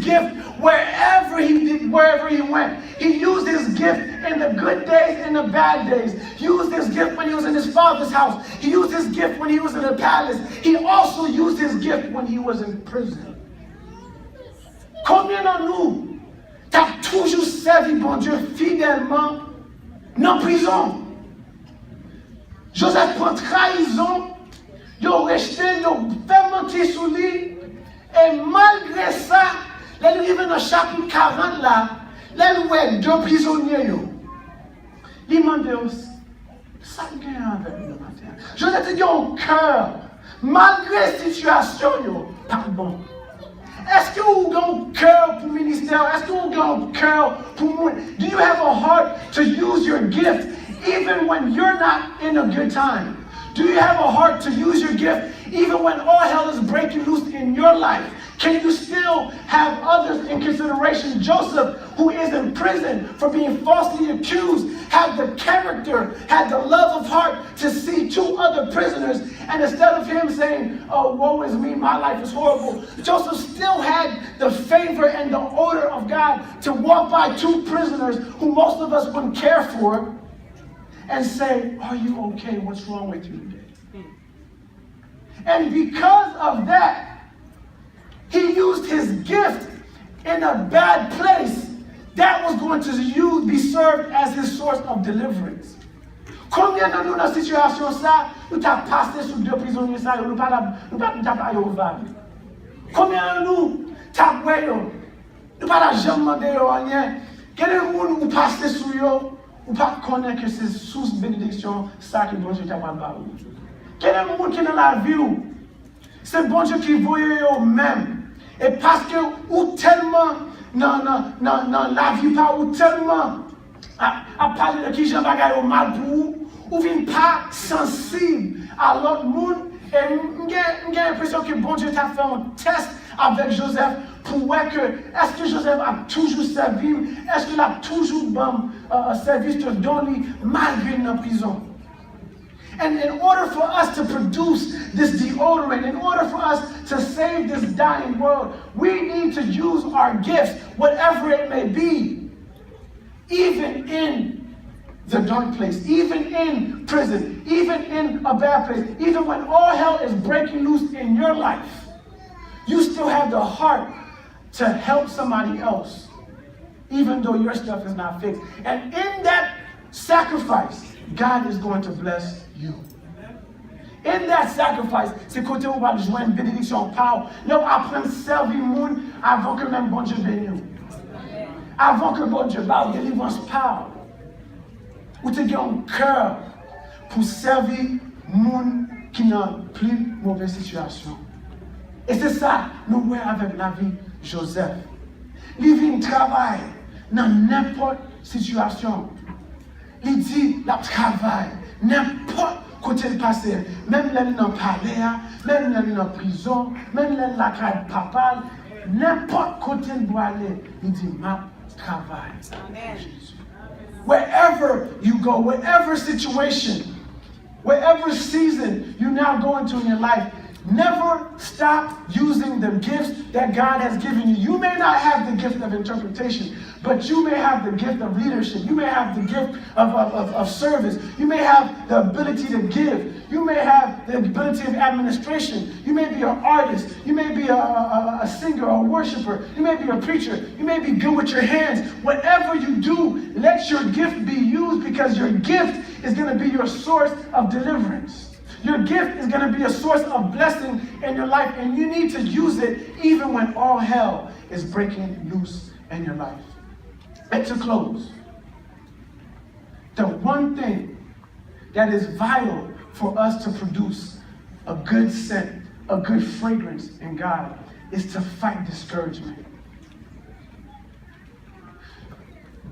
gift wherever he went. He used his gift in the good days and the bad days. He used his gift when he was in his father's house. He used his gift when he was in the palace. He also used his gift when he was in prison. Combien de nous t'as toujours servi bon Dieu fidèlement dans prison? Joseph prend trahison, il a rejeté, il a fait mentir sur lui, et malgré ça, là, il arrive dans le chapitre 40 là, là, il voit deux prisonniers. Il demande ça gagne avec nous matin. Joseph dit, un cœur, malgré la situation, pardon. Est-ce que vous avez un cœur pour le ministère? Est-ce que vous avez un cœur pour moi? Do you have a heart to use your gift even when you're not in a good time? Do you have a heart to use your gift even when all hell is breaking loose in your life? Can you still have others in consideration? Joseph, who is in prison for being falsely accused, had the character, had the love of heart to see two other prisoners, and instead of him saying, oh, woe is me, my life is horrible, Joseph still had the favor and the order of God to walk by two prisoners who most of us wouldn't care for and say, are you okay? What's wrong with you today? And because of that, he used his gift in a bad place that was going to be served as his source of deliverance. Combien de nous dans cette situation ça, nous avons passé sur deux prisonniers ça, nous n'avons pas ouvert. Combien de nous avons fait, nous n'avons jamais demandé rien. Quel est le monde où passer sur eux, ou pas connaître que c'est sous bénédiction ça que bon Dieu t'a parlé. Quel est le monde qui est dans la vie où c'est bon Dieu qui voit eux même. Et parce que ou tellement non la vie pas ou tellement à parler de qui j'en bagaille au mal pour ou vient pas sensible à l'autre monde et j'ai l'impression que bon Dieu t'a fait un test avec Joseph pour voir que est-ce que Joseph a toujours servi, est-ce qu'il a toujours servi de donner malgré la prison. And in order for us to produce this deodorant, in order for us to save this dying world, we need to use our gifts, whatever it may be, even in the dark place, even in prison, even in a bad place, even when all hell is breaking loose in your life, you still have the heart to help somebody else, even though your stuff is not fixed. And in that sacrifice, God is going to bless you. In that sacrifice, c'est côté où on va joindre une bénédiction par. Là, on apprend à servir le monde avant que même bon Dieu bénisse. Avant que bon Dieu parle, délivrance parle. Ou tu as un cœur pour servir le monde qui n'a plus mauvaise situation. Et c'est ça, nous voyons avec la vie de Joseph. Il vient travailler dans n'importe situation. Il dit, il travaille n'importe côté le passé, même là dans le palais, même là dans la prison, même là dans la case papa, n'importe côté il doit aller, il dit, ma travail. Amen. Wherever you go, whatever situation, whatever season you now go into in your life, never stop using the gifts that God has given you. You may not have the gift of interpretation, but you may have the gift of leadership. You may have the gift of service. You may have the ability to give. You may have the ability of administration. You may be an artist. You may be a singer or a worshiper. You may be a preacher. You may be good with your hands. Whatever you do, let your gift be used, because your gift is going to be your source of deliverance. Your gift is going to be a source of blessing in your life, and you need to use it even when all hell is breaking loose in your life. And to close, the one thing that is vital for us to produce a good scent, a good fragrance in God, is to fight discouragement.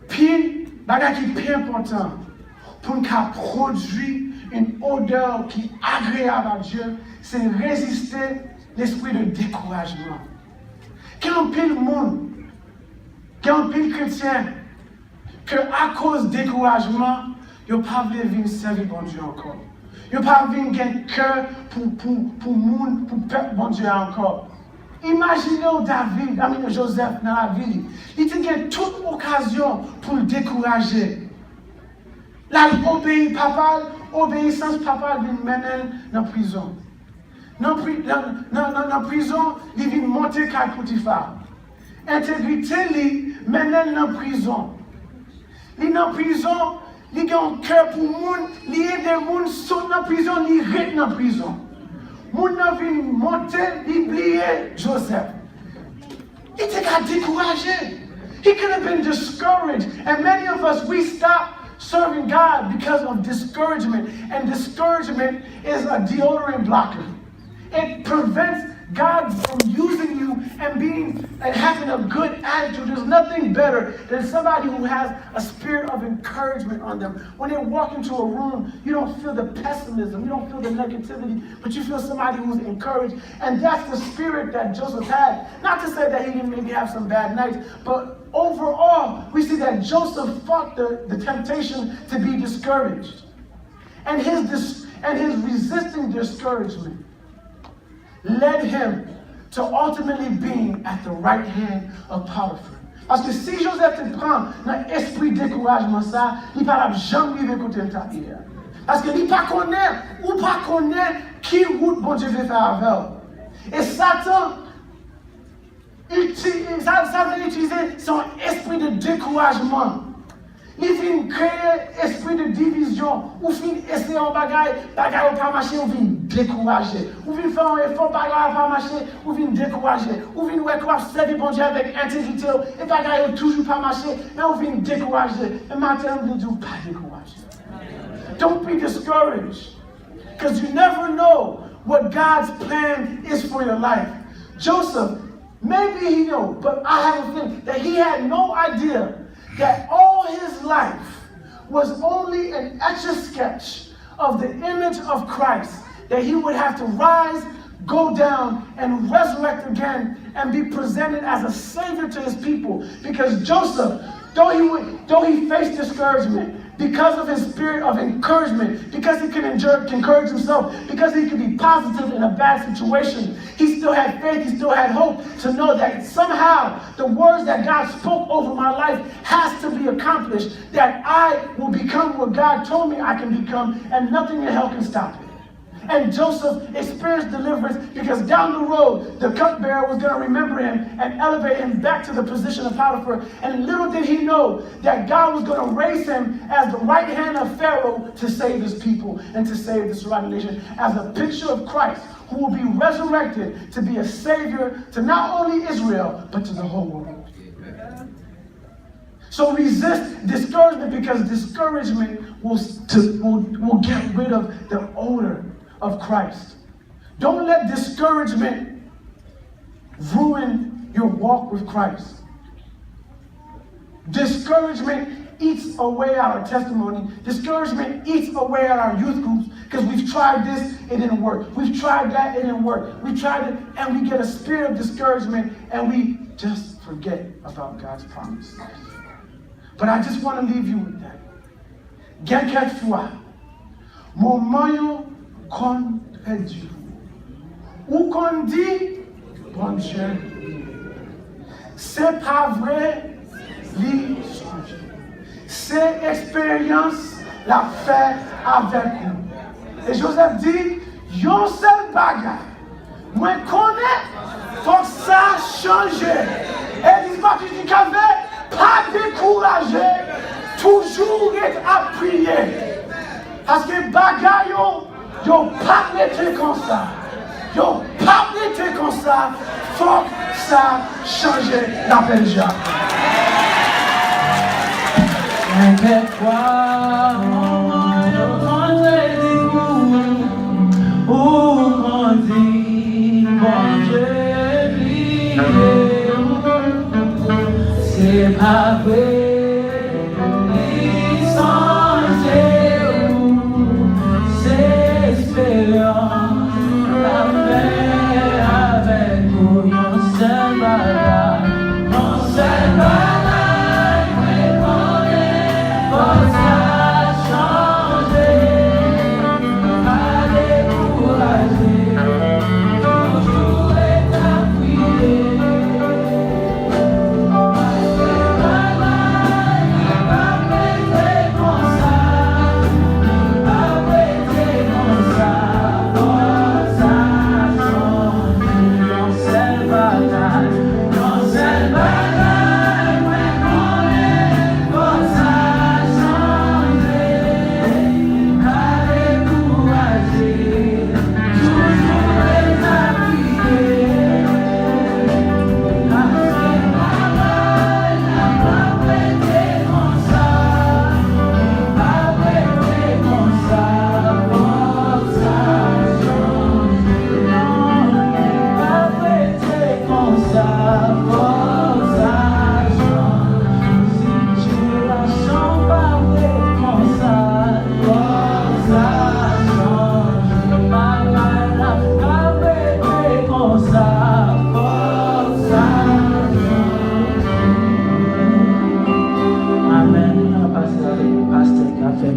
Puis, bagay qui est important pour nous produire une odeur qui est agréable à Dieu, c'est résister l'esprit de découragement. Quand pile monde, quand pile chrétien, que à cause de découragement, ils ne peuvent pas venir servir bon Dieu encore. Ils ne peuvent pas venir gagner cœur pour monde, pour peuple bon Dieu encore. Imaginez David, Joseph dans la vie. Il a toute occasion pour le décourager. Là, il obéit papa, obéissance papa, il mène dans la prison. Dans la prison, il vient monter à Potiphar. Intégrité, il mène dans la prison. Il est dans la prison, il a un cœur pour le monde, il aide les gens, saute dans la prison, il reste dans la prison. Moun nan vin monter, il oubliait Joseph. Il était découragé. He could have been discouraged. And many of us, we stop serving God because of discouragement. And discouragement is a deodorant blocker. It prevents God from using you and having a good attitude. There's nothing better than somebody who has a spirit of encouragement on them. When they walk into a room, you don't feel the pessimism, you don't feel the negativity, but you feel somebody who's encouraged. And that's the spirit that Joseph had. Not to say that he didn't maybe have some bad nights, but overall, we see that Joseph fought the temptation to be discouraged. And his resisting discouragement led him to ultimately being at the right hand of Potiphar. Parce que si Joseph te prend dans l'esprit découragement ça, il ne va jamais vivre côté de ta vie. Parce que il pas connaît qui route bon Dieu veut faire avec. Et Satan veut utiliser son esprit de découragement. Il vient créer esprit de division, ou vient essayer un bagage ou pas marcher, ou vient décourager. Ou vient faire un effort, bagage pas marcher, ou vient décourager. Ou vient servir bon Dieu avec intégrité, et bagage toujours pas marcher, mais ou vient décourager. Et maintenant, on ne dit pas décourager. Don't be discouraged, because you never know what God's plan is for your life. Joseph, maybe he knew, but I have a feeling that he had no idea that all his life was only an etch-a-sketch of the image of Christ, that he would have to rise, go down, and resurrect again, and be presented as a savior to his people. Because Joseph, though he faced discouragement, because of his spirit of encouragement, because he could encourage himself, because he could be positive in a bad situation, he still had faith, he still had hope to know that somehow the words that God spoke over my life has to be accomplished, that I will become what God told me I can become, and nothing in hell can stop it. And Joseph experienced deliverance because down the road, the cupbearer was going to remember him and elevate him back to the position of Potiphar. And little did he know that God was going to raise him as the right hand of Pharaoh to save his people and to save the surrounding nation, as a picture of Christ, who will be resurrected to be a savior to not only Israel, but to the whole world. So resist discouragement, because discouragement will get rid of the odor of Christ. Don't let discouragement ruin your walk with Christ. Discouragement eats away at our testimony. Discouragement eats away at our youth groups, because we've tried this, it didn't work. We've tried that, it didn't work. We tried it, and we get a spirit of discouragement, and we just forget about God's promise. But I just want to leave you with that. Quelquefois, moment qu'on Dieu, ou qu'on dit, bon Dieu, c'est pas vrai, c'est expérience la fait avec nous. Et Joseph dit, yon seul bagage, moi connais, faut que ça change. Et il m'a dit pas décourager, toujours être à prier. Parce que bagage, yo pas été comme ça. Yo pas été comme ça. Faut que ça change. L'appel Jacques. Quelquefois, on dit, bon Dieu, c'est pas vrai. Toujours est à prier.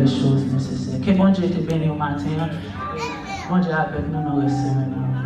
les choses nécessaires. Que bon Dieu te bénisse au matin. Bon Dieu avec nous, nous restons maintenant.